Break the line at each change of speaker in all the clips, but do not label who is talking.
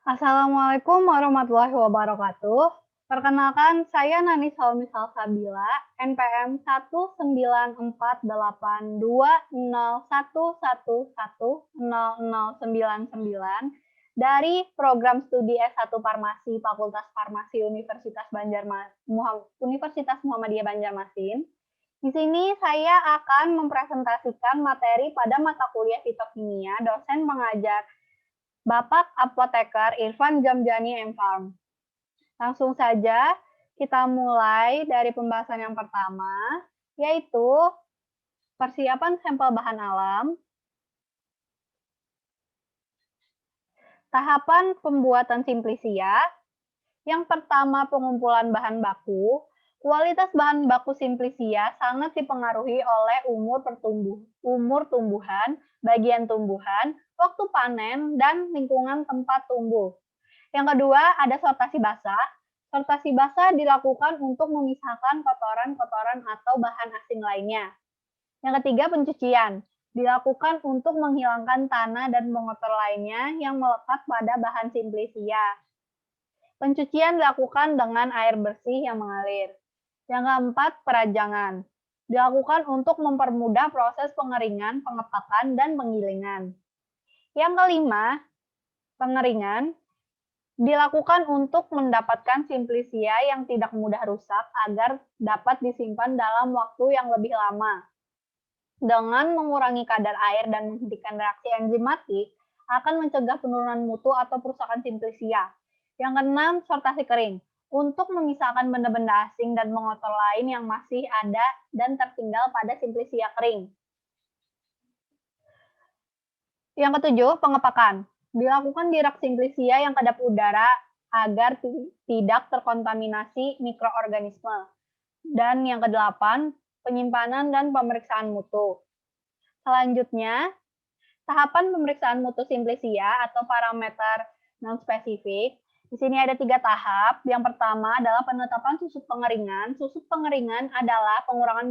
Assalamualaikum warahmatullahi wabarakatuh. Perkenalkan, saya Nani Salmisal Sabila, NPM 1948210110099 dari Program Studi S1 Farmasi Fakultas Farmasi Universitas Muhammadiyah Banjarmasin. Di sini saya akan mempresentasikan materi pada mata kuliah fitokimia, dosen mengajar Bapak Apoteker Irfan Jamjani M.Farm. Langsung saja kita mulai dari pembahasan yang pertama, yaitu persiapan sampel bahan alam, tahapan pembuatan simplisia. Yang pertama, pengumpulan bahan baku. Kualitas bahan baku simplisia sangat dipengaruhi oleh umur tumbuhan, bagian tumbuhan, waktu panen, dan lingkungan tempat tumbuh. Yang kedua, ada sortasi basah. Sortasi basah dilakukan untuk memisahkan kotoran-kotoran atau bahan asing lainnya. Yang ketiga, pencucian. Dilakukan untuk menghilangkan tanah dan mengotor lainnya yang melekat pada bahan simplisia. Pencucian dilakukan dengan air bersih yang mengalir. Yang keempat, perajangan. Dilakukan untuk mempermudah proses pengeringan, pengepakan, dan penggilingan. Yang kelima, pengeringan. Dilakukan untuk mendapatkan simplisia yang tidak mudah rusak agar dapat disimpan dalam waktu yang lebih lama. Dengan mengurangi kadar air dan menghentikan reaksi enzimatik, akan mencegah penurunan mutu atau perusakan simplisia. Yang keenam, sortasi kering. Untuk memisahkan benda-benda asing dan mengotor lain yang masih ada dan tertinggal pada simplisia kering. Yang ketujuh, pengepakan. Dilakukan di rak simplisia yang kedap udara agar tidak terkontaminasi mikroorganisme. Dan yang kedelapan, penyimpanan dan pemeriksaan mutu. Selanjutnya, tahapan pemeriksaan mutu simplisia atau parameter non-spesifik. Di sini ada 3 tahap. Yang pertama adalah penetapan susut pengeringan. Susut pengeringan adalah pengurangan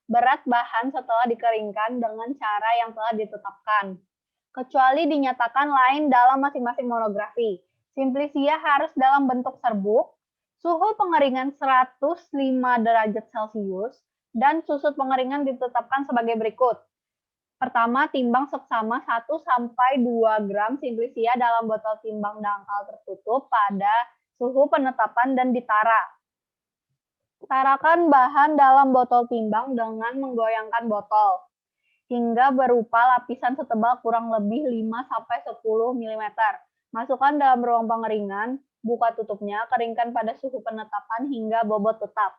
berat bahan setelah dikeringkan dengan cara yang telah ditetapkan, kecuali dinyatakan lain dalam masing-masing monografi. Simplisia harus dalam bentuk serbuk, suhu pengeringan 105 derajat Celcius, dan susut pengeringan ditetapkan sebagai berikut. Pertama, timbang seksama 1-2 gram simplisia dalam botol timbang dangkal tertutup pada suhu penetapan dan ditara. Tarakan bahan dalam botol timbang dengan menggoyangkan botol hingga berupa lapisan setebal kurang lebih 5-10 mm. Masukkan dalam ruang pengeringan, buka tutupnya, keringkan pada suhu penetapan hingga bobot tetap.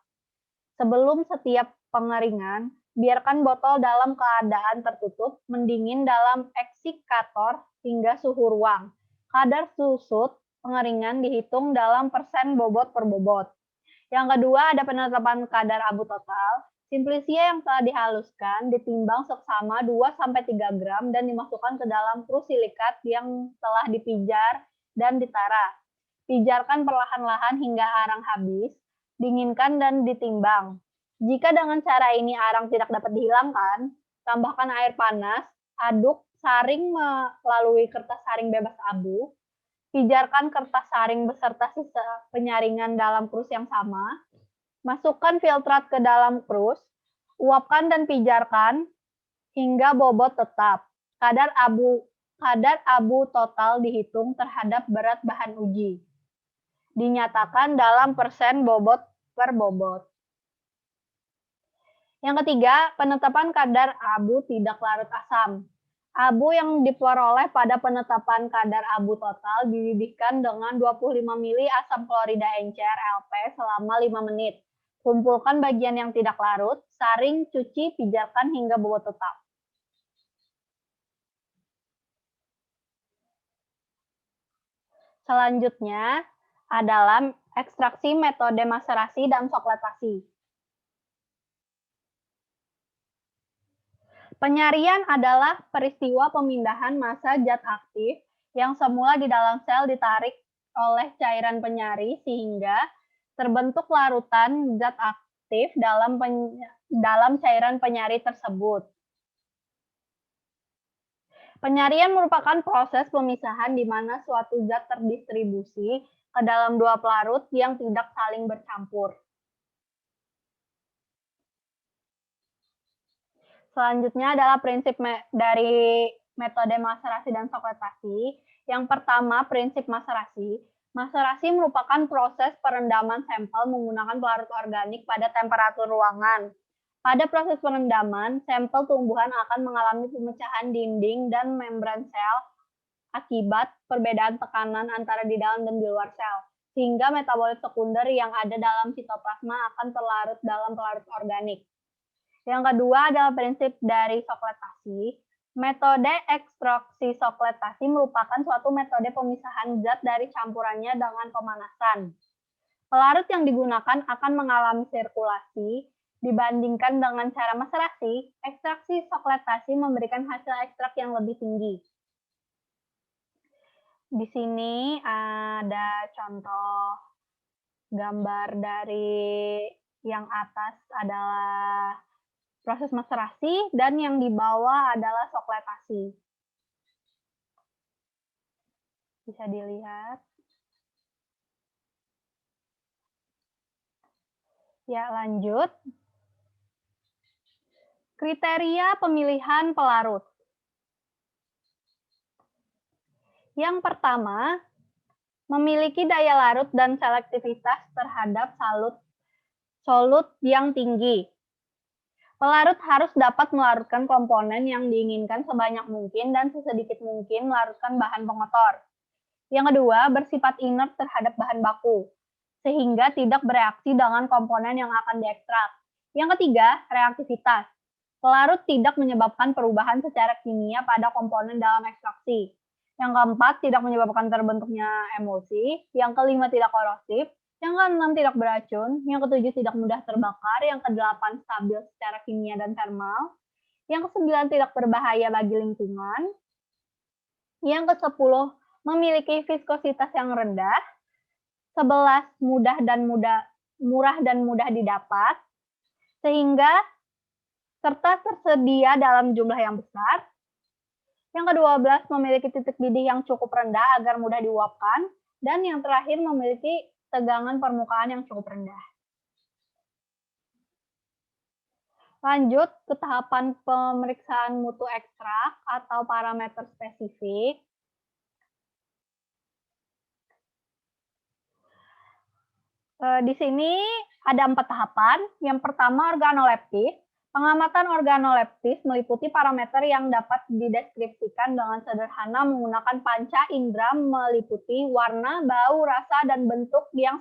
Sebelum setiap pengeringan, biarkan botol dalam keadaan tertutup, mendingin dalam eksikator hingga suhu ruang. Kadar susut pengeringan dihitung dalam persen bobot per bobot. Yang kedua, ada penetapan kadar abu total. Simplisia yang telah dihaluskan ditimbang seksama 2-3 gram dan dimasukkan ke dalam krus silikat yang telah dipijar dan ditara. Pijarkan perlahan-lahan hingga arang habis, dinginkan dan ditimbang. Jika dengan cara ini arang tidak dapat dihilangkan, tambahkan air panas, aduk, saring melalui kertas saring bebas abu, pijarkan kertas saring beserta sisa penyaringan dalam krus yang sama, masukkan filtrat ke dalam krus, uapkan dan pijarkan hingga bobot tetap. Kadar abu total dihitung terhadap berat bahan uji. Dinyatakan dalam persen bobot per bobot. Yang ketiga, penetapan kadar abu tidak larut asam. Abu yang diperoleh pada penetapan kadar abu total dididihkan dengan 25 ml asam klorida encer LP selama 5 menit. Kumpulkan bagian yang tidak larut, saring, cuci, pijarkan hingga bobot tetap. Selanjutnya adalah ekstraksi, metode maserasi, dan soklatasi. Penyarian adalah peristiwa pemindahan massa zat aktif yang semula di dalam sel ditarik oleh cairan penyari sehingga terbentuk larutan zat aktif dalam cairan penyari tersebut. Penyaringan merupakan proses pemisahan di mana suatu zat terdistribusi ke dalam dua pelarut yang tidak saling bercampur. Selanjutnya adalah prinsip dari metode maserasi dan sokletasi. Yang pertama, prinsip maserasi. Maserasi merupakan proses perendaman sampel menggunakan pelarut organik pada temperatur ruangan. Pada proses perendaman, sampel tumbuhan akan mengalami pemecahan dinding dan membran sel akibat perbedaan tekanan antara di dalam dan di luar sel, sehingga metabolit sekunder yang ada dalam sitoplasma akan terlarut dalam pelarut organik. Yang kedua adalah prinsip dari sokletasi. Metode ekstraksi sokletasi merupakan suatu metode pemisahan zat dari campurannya dengan pemanasan. Pelarut yang digunakan akan mengalami sirkulasi. Dibandingkan dengan cara maserasi, ekstraksi sokletasi memberikan hasil ekstrak yang lebih tinggi. Di sini ada contoh gambar dari yang atas adalah proses maserasi dan yang di bawah adalah sokletasi. Bisa dilihat. Ya, lanjut. Kriteria pemilihan pelarut. Yang pertama, memiliki daya larut dan selektivitas terhadap solut yang tinggi. Pelarut harus dapat melarutkan komponen yang diinginkan sebanyak mungkin dan sesedikit mungkin melarutkan bahan pengotor. Yang kedua, bersifat inert terhadap bahan baku, sehingga tidak bereaksi dengan komponen yang akan diekstrak. Yang ketiga, reaktivitas. Pelarut tidak menyebabkan perubahan secara kimia pada komponen dalam ekstraksi. Yang keempat, tidak menyebabkan terbentuknya emulsi. Yang kelima, tidak korosif. Yang keenam, tidak beracun. Yang ketujuh, tidak mudah terbakar. Yang kedelapan, stabil secara kimia dan termal. Yang kesembilan, tidak berbahaya bagi lingkungan. Yang kesepuluh, memiliki viskositas yang rendah. 11, murah dan mudah didapat. Sehingga serta tersedia dalam jumlah yang besar. Yang ke-12, memiliki titik didih yang cukup rendah agar mudah diuapkan. Dan yang terakhir, memiliki tegangan permukaan yang cukup rendah. Lanjut ke tahapan pemeriksaan mutu ekstrak atau parameter spesifik. Di sini ada 4 tahapan. Yang pertama, organoleptis. Pengamatan organoleptis meliputi parameter yang dapat dideskripsikan dengan sederhana menggunakan panca indera meliputi warna, bau, rasa, dan bentuk yang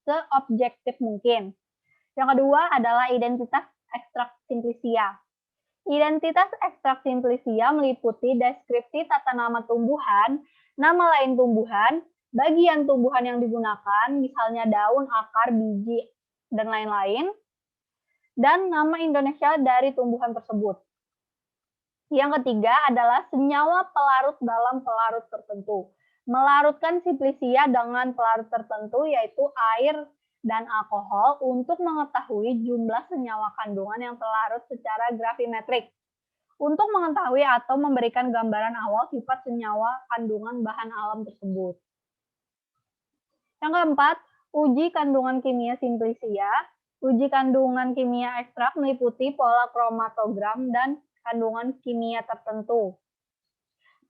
seobjektif mungkin. Yang kedua adalah identitas ekstrak simplicia. Identitas ekstrak simplicia meliputi deskripsi tata nama tumbuhan, nama lain tumbuhan, bagian tumbuhan yang digunakan, misalnya daun, akar, biji, dan lain-lain, dan nama Indonesia dari tumbuhan tersebut. Yang ketiga adalah senyawa pelarut dalam pelarut tertentu. Melarutkan simplicia dengan pelarut tertentu yaitu air dan alkohol untuk mengetahui jumlah senyawa kandungan yang terlarut secara gravimetrik. Untuk mengetahui atau memberikan gambaran awal sifat senyawa kandungan bahan alam tersebut. Yang keempat, uji kandungan kimia simplicia. Uji kandungan kimia ekstrak meliputi pola kromatogram dan kandungan kimia tertentu.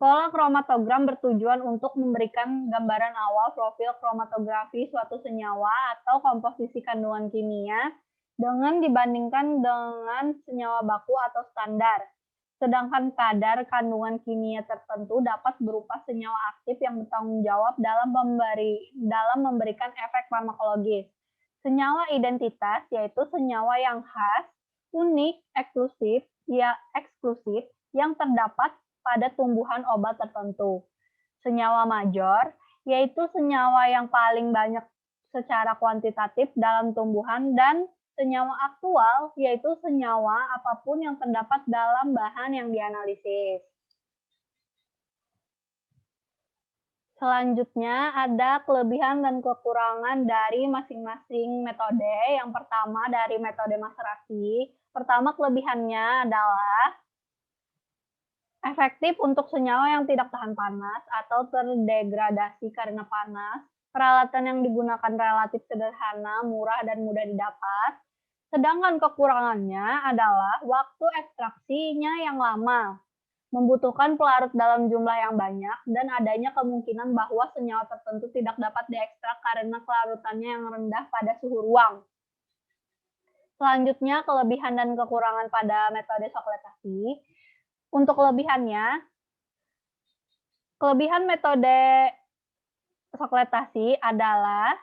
Pola kromatogram bertujuan untuk memberikan gambaran awal profil kromatografi suatu senyawa atau komposisi kandungan kimia dengan dibandingkan dengan senyawa baku atau standar. Sedangkan kadar kandungan kimia tertentu dapat berupa senyawa aktif yang bertanggung jawab dalam memberikan efek farmakologis. Senyawa identitas yaitu senyawa yang khas, unik, eksklusif yang terdapat pada tumbuhan obat tertentu. Senyawa major yaitu senyawa yang paling banyak secara kuantitatif dalam tumbuhan dan senyawa aktual yaitu senyawa apapun yang terdapat dalam bahan yang dianalisis. Selanjutnya ada kelebihan dan kekurangan dari masing-masing metode. Yang pertama dari metode maserasi. Pertama kelebihannya adalah Efektif untuk senyawa yang tidak tahan panas atau terdegradasi karena panas, peralatan yang digunakan relatif sederhana, murah, dan mudah didapat. Sedangkan kekurangannya adalah waktu ekstraksinya yang lama, membutuhkan pelarut dalam jumlah yang banyak, dan adanya kemungkinan bahwa senyawa tertentu tidak dapat diekstrak karena kelarutannya yang rendah pada suhu ruang. Selanjutnya, kelebihan dan kekurangan pada metode sokletasi. Untuk kelebihan metode sokletasi adalah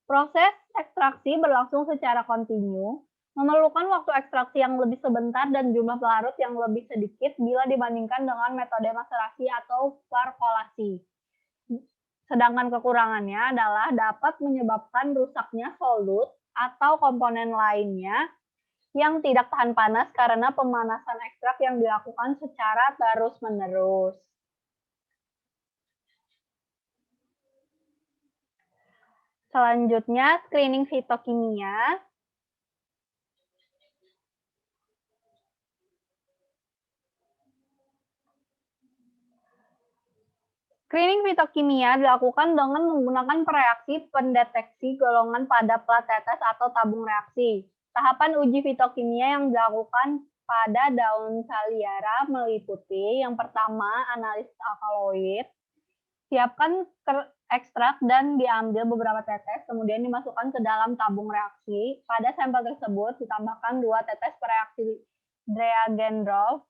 proses ekstraksi berlangsung secara kontinu, memerlukan waktu ekstraksi yang lebih sebentar dan jumlah pelarut yang lebih sedikit bila dibandingkan dengan metode maserasi atau perkolasi. Sedangkan kekurangannya adalah dapat menyebabkan rusaknya solut atau komponen lainnya yang tidak tahan panas karena pemanasan ekstrak yang dilakukan secara terus-menerus. Selanjutnya, screening fitokimia. Screening fitokimia dilakukan dengan menggunakan reaksi pendeteksi golongan pada plat tetes atau tabung reaksi. Tahapan uji fitokimia yang dilakukan pada daun Salviara meliputi yang pertama, analisis alkaloid. Siapkan ekstrak dan diambil beberapa tetes, kemudian dimasukkan ke dalam tabung reaksi. Pada sampel tersebut ditambahkan 2 tetes reaksi Draegendorff.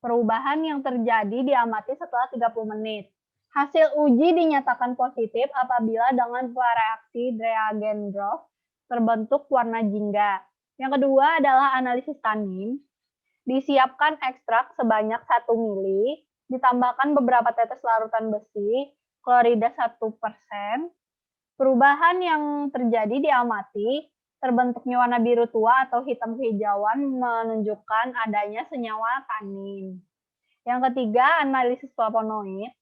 Perubahan yang terjadi diamati setelah 30 menit. Hasil uji dinyatakan positif apabila dengan reaksi Draegendorff terbentuk warna jingga. Yang kedua adalah analisis tanin. Disiapkan ekstrak sebanyak 1 mili, ditambahkan beberapa tetes larutan besi, klorida 1%. Perubahan yang terjadi diamati, terbentuknya warna biru tua atau hitam kehijauan menunjukkan adanya senyawa tanin. Yang ketiga, analisis flavonoid.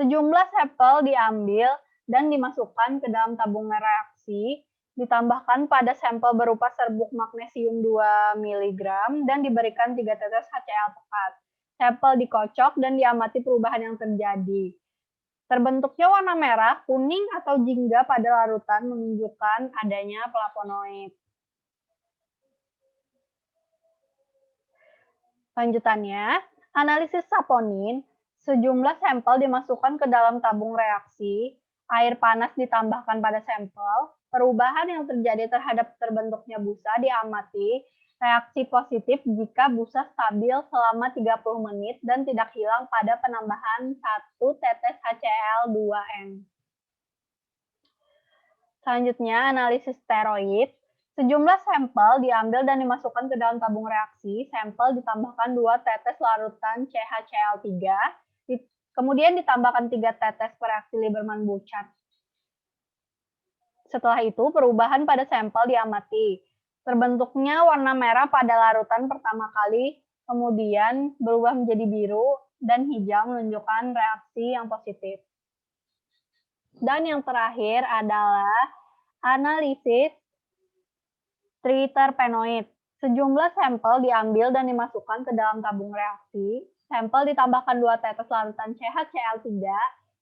Sejumlah sampel diambil dan dimasukkan ke dalam tabung reaksi, ditambahkan pada sampel berupa serbuk magnesium 2 mg dan diberikan 3 tetes HCl pekat. Sampel dikocok dan diamati perubahan yang terjadi. Terbentuknya warna merah, kuning, atau jingga pada larutan menunjukkan adanya flavonoid. Lanjutannya, analisis saponin. Sejumlah sampel dimasukkan ke dalam tabung reaksi, air panas ditambahkan pada sampel, perubahan yang terjadi terhadap terbentuknya busa diamati, reaksi positif jika busa stabil selama 30 menit dan tidak hilang pada penambahan 1 tetes HCl2N. Selanjutnya, analisis steroid. Sejumlah sampel diambil dan dimasukkan ke dalam tabung reaksi, sampel ditambahkan 2 tetes larutan CHCl3, kemudian ditambahkan 3 tetes reaksi Lieberman-Bouchard. Setelah itu, perubahan pada sampel diamati. Terbentuknya warna merah pada larutan pertama kali, kemudian berubah menjadi biru dan hijau menunjukkan reaksi yang positif. Dan yang terakhir adalah analisis triterpenoid. Sejumlah sampel diambil dan dimasukkan ke dalam tabung reaksi. Sampel ditambahkan 2 tetes larutan CHCl3,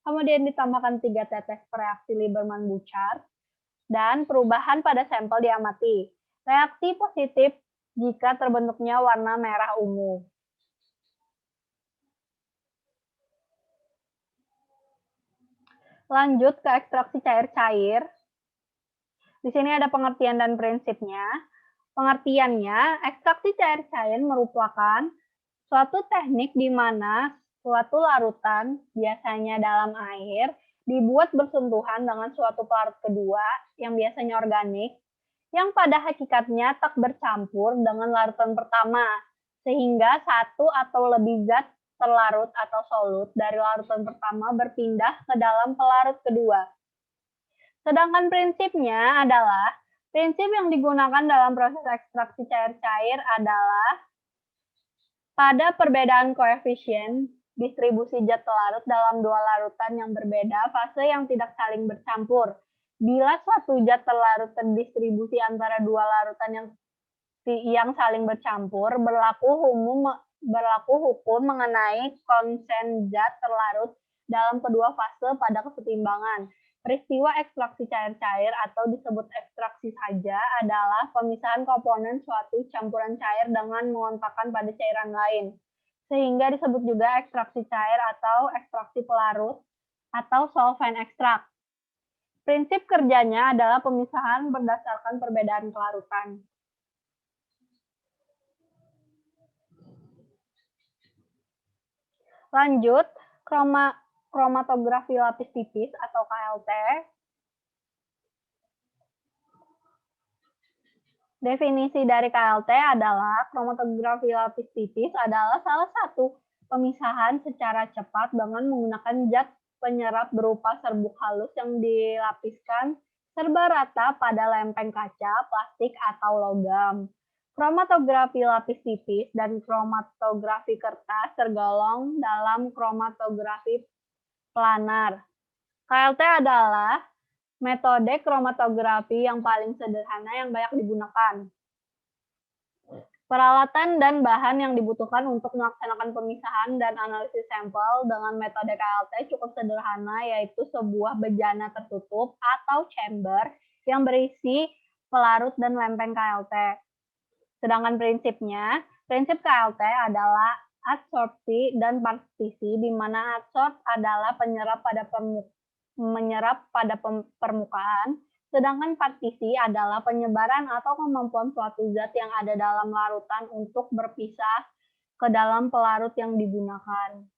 kemudian ditambahkan 3 tetes reaksi Lieberman-Bouchard, dan perubahan pada sampel diamati. Reaksi positif jika terbentuknya warna merah ungu. Lanjut ke ekstraksi cair-cair. Di sini ada pengertian dan prinsipnya. Pengertiannya, ekstraksi cair-cair merupakan suatu teknik di mana suatu larutan, biasanya dalam air, dibuat bersentuhan dengan suatu pelarut kedua yang biasanya organik, yang pada hakikatnya tak bercampur dengan larutan pertama, sehingga satu atau lebih zat terlarut atau solut dari larutan pertama berpindah ke dalam pelarut kedua. Sedangkan prinsipnya adalah, prinsip yang digunakan dalam proses ekstraksi cair-cair adalah pada perbedaan koefisien distribusi zat terlarut dalam 2 larutan yang berbeda fase yang tidak saling bercampur. Bila suatu zat terlarut terdistribusi antara 2 larutan yang saling bercampur, berlaku berlaku hukum mengenai konsen zat terlarut dalam kedua fase pada kesetimbangan. Peristiwa ekstraksi cair-cair atau disebut ekstraksi saja adalah pemisahan komponen suatu campuran cair dengan mengontakkan pada cairan lain, sehingga disebut juga ekstraksi cair atau ekstraksi pelarut atau solvent ekstrak. Prinsip kerjanya adalah pemisahan berdasarkan perbedaan kelarutan. Lanjut, kromatografi lapis tipis atau KLT. Definisi dari KLT adalah kromatografi lapis tipis adalah salah satu pemisahan secara cepat dengan menggunakan zat penyerap berupa serbuk halus yang dilapiskan serba rata pada lempeng kaca, plastik, atau logam. Kromatografi lapis tipis dan kromatografi kertas tergolong dalam kromatografi planar. KLT adalah metode kromatografi yang paling sederhana yang banyak digunakan. Peralatan dan bahan yang dibutuhkan untuk melaksanakan pemisahan dan analisis sampel dengan metode KLT cukup sederhana, yaitu sebuah bejana tertutup atau chamber yang berisi pelarut dan lempeng KLT. Sedangkan prinsip KLT adalah adsorpsi dan partisi, di mana adsorb adalah menyerap pada permukaan, sedangkan partisi adalah penyebaran atau kemampuan suatu zat yang ada dalam larutan untuk berpisah ke dalam pelarut yang digunakan.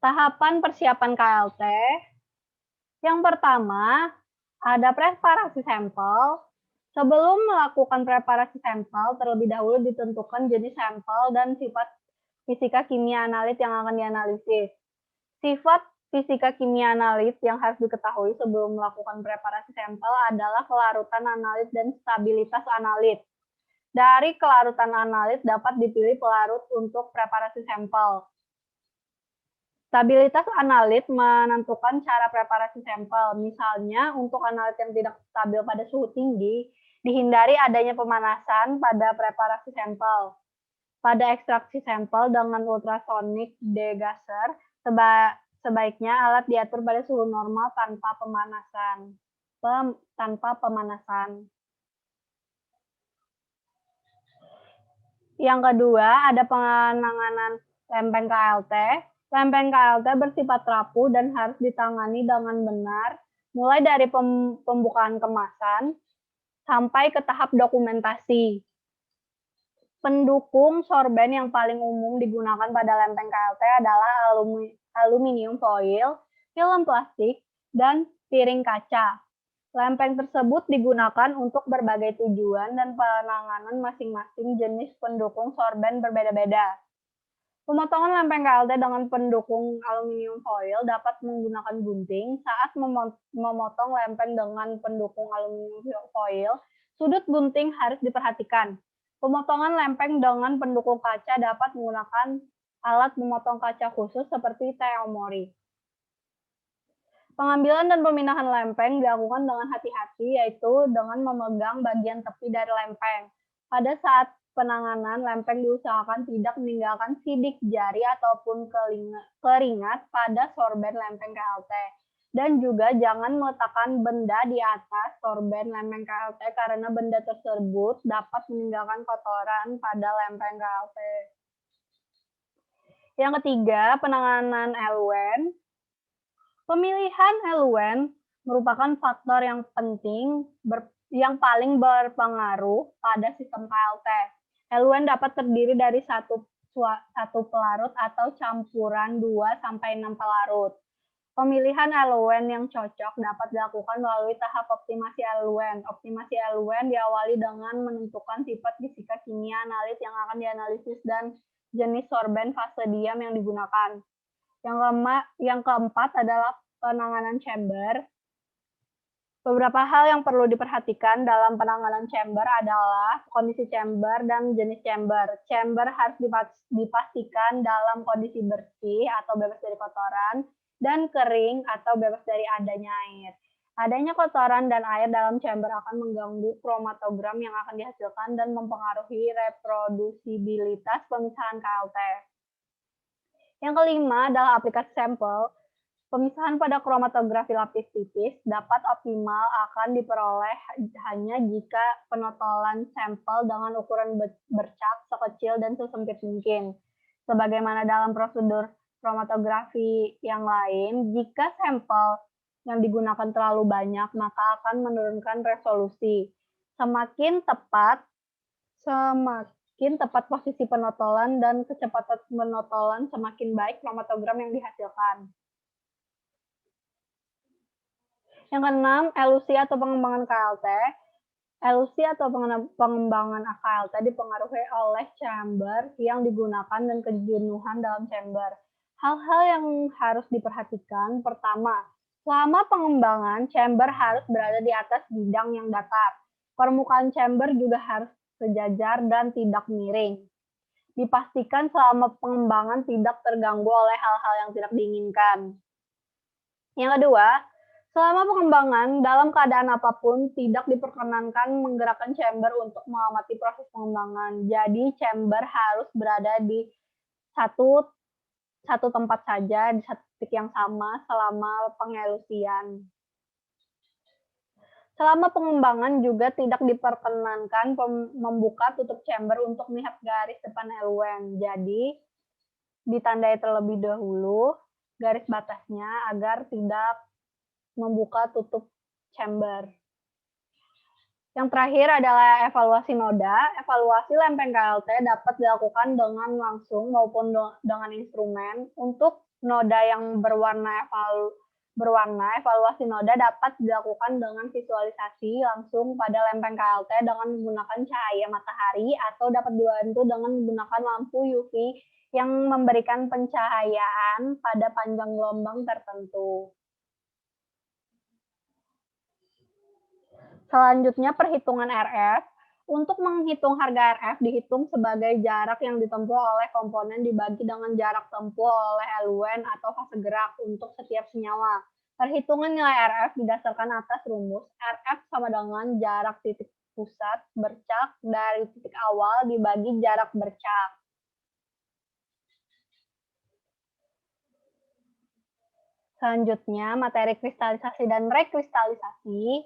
Tahapan persiapan KLT. Yang pertama, ada preparasi sampel. Sebelum melakukan preparasi sampel, terlebih dahulu ditentukan jenis sampel dan sifat fisika kimia analit yang akan dianalisis. Sifat fisika kimia analit yang harus diketahui sebelum melakukan preparasi sampel adalah kelarutan analit dan stabilitas analit. Dari kelarutan analit dapat dipilih pelarut untuk preparasi sampel. Stabilitas analit menentukan cara preparasi sampel. Misalnya, untuk analit yang tidak stabil pada suhu tinggi, dihindari adanya pemanasan pada preparasi sampel. Pada ekstraksi sampel dengan ultrasonic degasser, sebaiknya alat diatur pada suhu normal tanpa pemanasan. Yang kedua, ada penanganan lempeng KLT. Lempeng KLT bersifat rapuh dan harus ditangani dengan benar, mulai dari pembukaan kemasan sampai ke tahap dokumentasi. Pendukung sorben yang paling umum digunakan pada lempeng KLT adalah aluminium foil, film plastik, dan piring kaca. Lempeng tersebut digunakan untuk berbagai tujuan dan penanganan masing-masing jenis pendukung sorben berbeda-beda. Pemotongan lempeng KLT dengan pendukung aluminium foil dapat menggunakan gunting. Saat memotong lempeng dengan pendukung aluminium foil, sudut gunting harus diperhatikan. Pemotongan lempeng dengan pendukung kaca dapat menggunakan alat memotong kaca khusus seperti teomori. Pengambilan dan pemindahan lempeng dilakukan dengan hati-hati, yaitu dengan memegang bagian tepi dari lempeng. Pada saat penanganan, lempeng diusahakan tidak meninggalkan sidik jari ataupun keringat pada sorben lempeng KLT. Dan juga jangan meletakkan benda di atas sorben lempeng KLT karena benda tersebut dapat meninggalkan kotoran pada lempeng KLT. Yang ketiga, penanganan eluen. Pemilihan eluen merupakan faktor yang penting yang paling berpengaruh pada sistem KLT. Eluen dapat terdiri dari satu pelarut atau campuran 2-6 pelarut. Pemilihan eluen yang cocok dapat dilakukan melalui tahap optimasi eluen. Optimasi eluen diawali dengan menentukan sifat fisika kimia analit yang akan dianalisis dan jenis sorben fase diam yang digunakan. Yang keempat adalah penanganan chamber. Beberapa hal yang perlu diperhatikan dalam penanganan chamber adalah kondisi chamber dan jenis chamber. Chamber harus dipastikan dalam kondisi bersih atau bebas dari kotoran, dan kering atau bebas dari adanya air. Adanya kotoran dan air dalam chamber akan mengganggu kromatogram yang akan dihasilkan dan mempengaruhi reprodusibilitas pemisahan KLT. Yang kelima adalah aplikasi sampel. Pemisahan pada kromatografi lapis tipis dapat optimal akan diperoleh hanya jika penotolan sampel dengan ukuran bercak sekecil dan sesempit mungkin. Sebagaimana dalam prosedur kromatografi yang lain, jika sampel yang digunakan terlalu banyak, maka akan menurunkan resolusi. Semakin tepat posisi penotolan dan kecepatan penotolan, semakin baik kromatogram yang dihasilkan. Yang keenam, elusi atau pengembangan KLT. Elusi atau pengembangan KLT dipengaruhi oleh chamber yang digunakan dan kejenuhan dalam chamber. Hal-hal yang harus diperhatikan, pertama, selama pengembangan, chamber harus berada di atas bidang yang datar. Permukaan chamber juga harus sejajar dan tidak miring. Dipastikan selama pengembangan tidak terganggu oleh hal-hal yang tidak diinginkan. Yang kedua, selama pengembangan, dalam keadaan apapun, tidak diperkenankan menggerakkan chamber untuk mengamati proses pengembangan. Jadi, chamber harus berada di satu tempat saja, di satu titik yang sama selama pengelusian. Selama pengembangan juga tidak diperkenankan membuka tutup chamber untuk melihat garis depan eluen. Jadi, ditandai terlebih dahulu garis batasnya agar tidak membuka tutup chamber. Yang terakhir adalah evaluasi noda. Evaluasi lempeng KLT dapat dilakukan dengan langsung maupun dengan instrumen. Untuk noda yang berwarna, evaluasi noda dapat dilakukan dengan visualisasi langsung pada lempeng KLT dengan menggunakan cahaya matahari atau dapat dibantu dengan menggunakan lampu UV yang memberikan pencahayaan pada panjang gelombang tertentu. Selanjutnya, perhitungan RF. Untuk menghitung harga RF dihitung sebagai jarak yang ditempuh oleh komponen dibagi dengan jarak tempuh oleh eluen atau fase gerak untuk setiap senyawa. Perhitungan nilai RF didasarkan atas rumus RF sama dengan jarak titik pusat bercak dari titik awal dibagi jarak bercak. Selanjutnya, materi kristalisasi dan rekristalisasi.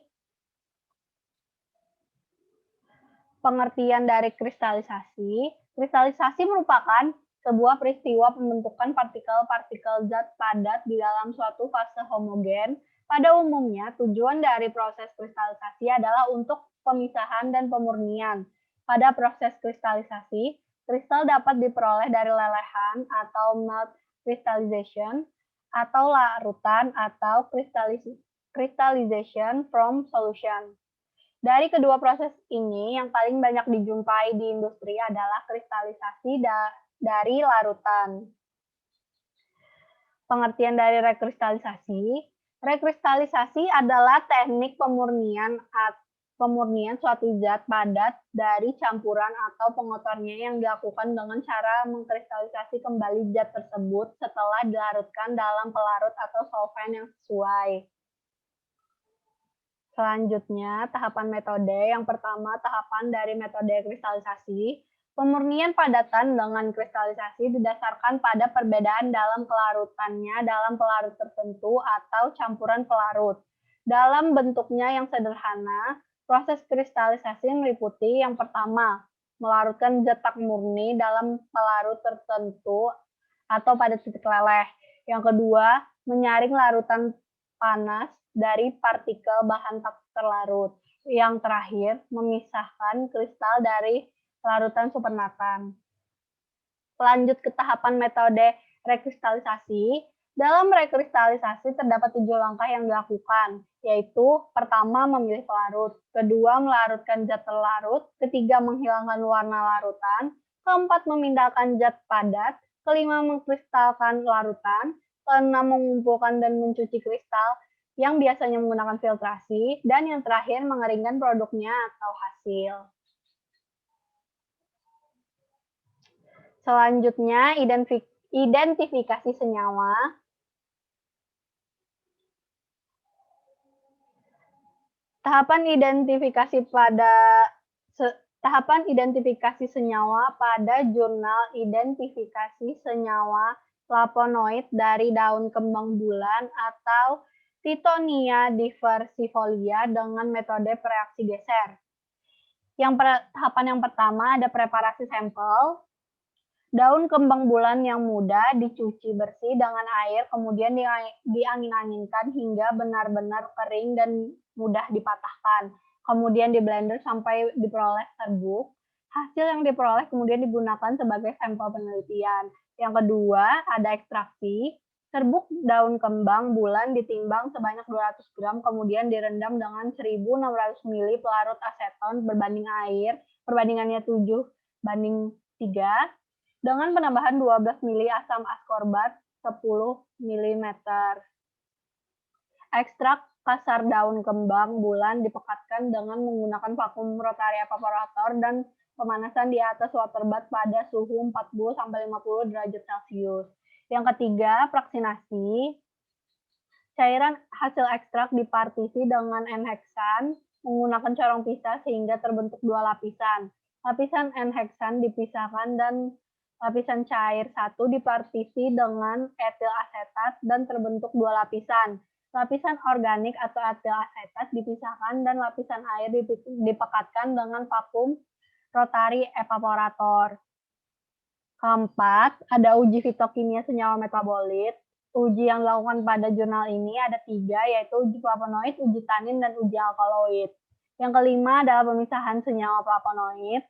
Pengertian dari kristalisasi. Kristalisasi merupakan sebuah peristiwa pembentukan partikel-partikel zat padat di dalam suatu fase homogen. Pada umumnya, tujuan dari proses kristalisasi adalah untuk pemisahan dan pemurnian. Pada proses kristalisasi, kristal dapat diperoleh dari lelehan atau melt crystallization, atau larutan atau crystallization from solution. Dari kedua proses ini, yang paling banyak dijumpai di industri adalah kristalisasi dari larutan. Pengertian dari rekristalisasi. Rekristalisasi adalah teknik pemurnian suatu zat padat dari campuran atau pengotornya yang dilakukan dengan cara mengkristalisasi kembali zat tersebut setelah dilarutkan dalam pelarut atau solvent yang sesuai. Selanjutnya, tahapan metode. Yang pertama, tahapan dari metode kristalisasi. Pemurnian padatan dengan kristalisasi didasarkan pada perbedaan dalam kelarutannya dalam pelarut tertentu atau campuran pelarut. Dalam bentuknya yang sederhana, proses kristalisasi meliputi yang pertama, melarutkan zat tak murni dalam pelarut tertentu atau pada titik leleh. Yang kedua, menyaring larutan panas dari partikel bahan tak terlarut. Yang terakhir, memisahkan kristal dari larutan supernatan. Lanjut ke tahapan metode rekristalisasi. Dalam rekristalisasi terdapat 7 langkah yang dilakukan, yaitu pertama, memilih pelarut, kedua, melarutkan zat terlarut, ketiga, menghilangkan warna larutan, keempat, memindahkan zat padat, kelima, mengkristalkan larutan, keenam, mengumpulkan dan mencuci kristal, yang biasanya menggunakan filtrasi, dan yang terakhir mengeringkan produknya atau hasil. Selanjutnya, identifikasi senyawa. Tahapan identifikasi tahapan identifikasi senyawa pada jurnal identifikasi senyawa flavonoid dari daun kembang bulan atau Tithonia diversifolia dengan metode reaksi geser. Tahapan yang pertama ada preparasi sampel. Daun kembang bulan yang muda dicuci bersih dengan air, kemudian diangin-anginkan hingga benar-benar kering dan mudah dipatahkan. Kemudian di blender sampai diperoleh serbuk. Hasil yang diperoleh kemudian digunakan sebagai sampel penelitian. Yang kedua, ada ekstraksi. Serbuk daun kembang bulan ditimbang sebanyak 200 gram, kemudian direndam dengan 1.600 ml pelarut aseton berbanding air, perbandingannya 7:3, dengan penambahan 12 mili asam askorbat 10 mm. Ekstrak kasar daun kembang bulan dipekatkan dengan menggunakan vakum rotary evaporator dan pemanasan di atas water bath pada suhu 40-50 derajat Celcius. Yang ketiga, fraksinasi. Cairan hasil ekstrak dipartisi dengan N-heksan menggunakan corong pisah sehingga terbentuk dua lapisan. Lapisan N-heksan dipisahkan dan lapisan cair satu dipartisi dengan etil asetat dan terbentuk dua lapisan. Lapisan organik atau etil asetat dipisahkan dan lapisan air dipekatkan dengan vakum rotary evaporator. Keempat, ada uji fitokimia senyawa metabolit. Uji yang dilakukan pada jurnal ini ada 3, yaitu uji flavonoid, uji tanin, dan uji alkaloid. Yang kelima adalah pemisahan senyawa flavonoid.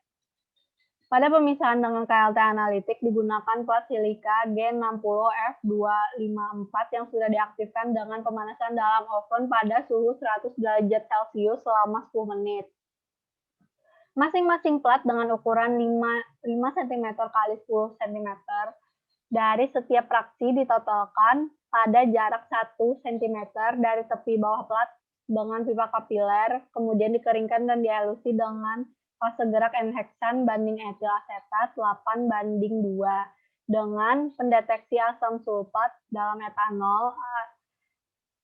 Pada pemisahan dengan KLT analitik digunakan plat silika G60F254 yang sudah diaktifkan dengan pemanasan dalam oven pada suhu 100 derajat Celcius selama 10 menit. Masing-masing plat dengan ukuran 5 cm x 10 cm dari setiap fraksi ditotalkan pada jarak 1 cm dari tepi bawah plat dengan pipa kapiler, kemudian dikeringkan dan dielusi dengan fase gerak N-heksan banding etil asetat 8:2 dengan pendeteksi asam sulfat dalam etanol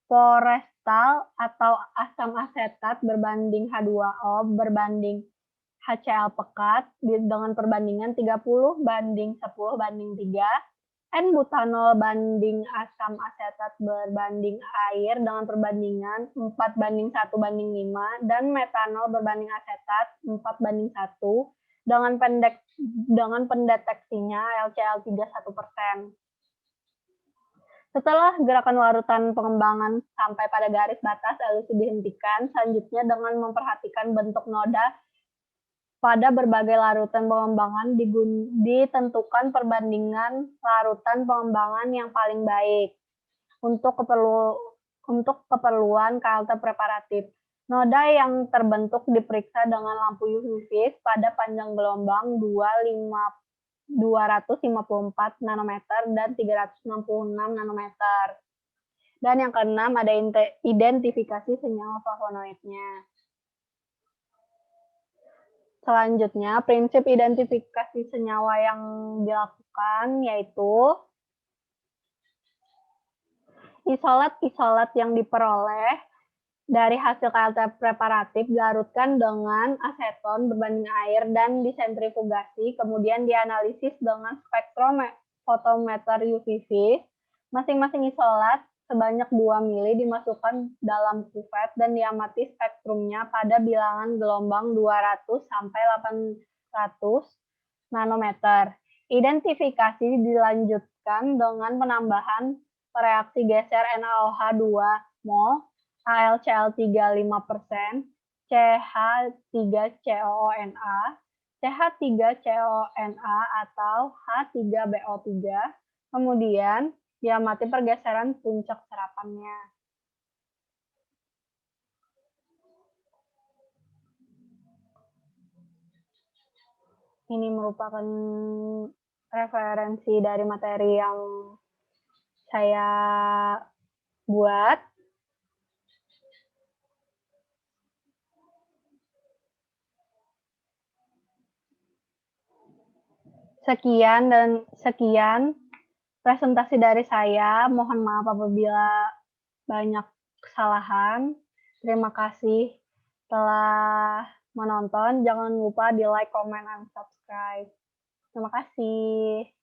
forestal atau asam asetat berbanding H2O berbanding HCl pekat dengan perbandingan 30:10:3, N-butanol banding asam asetat berbanding air dengan perbandingan 4:1:5, dan metanol berbanding asetat 4:1 dengan pendeteksinya LCl3 1%. Setelah gerakan larutan pengembangan sampai pada garis batas, elusi dihentikan. Selanjutnya dengan memperhatikan bentuk noda pada berbagai larutan pengembangan ditentukan perbandingan larutan pengembangan yang paling baik untuk keperluan KLT preparatif. Noda yang terbentuk diperiksa dengan lampu UV pada panjang gelombang 254 nanometer dan 366 nanometer. Dan yang keenam ada identifikasi senyawa flavonoidnya. Selanjutnya, prinsip identifikasi senyawa yang dilakukan yaitu isolat-isolat yang diperoleh dari hasil KLT preparatif dilarutkan dengan aseton berbanding air dan disentrifugasi, kemudian dianalisis dengan spektrofotometer UV. Masing-masing isolat sebanyak 2 mili dimasukkan dalam kuvet dan diamati spektrumnya pada bilangan gelombang 200 sampai 800 nanometer. Identifikasi dilanjutkan dengan penambahan reaksi geser NaOH 2 mol, AlCl3 5%, CH3COONA, CH3CONA atau H3BO3, kemudian diamati pergeseran puncak serapannya. Ini merupakan referensi dari materi yang saya buat. Sekian presentasi dari saya. Mohon maaf apabila banyak kesalahan. Terima kasih. telah menonton. Jangan lupa di like, comment, and subscribe. Terima kasih.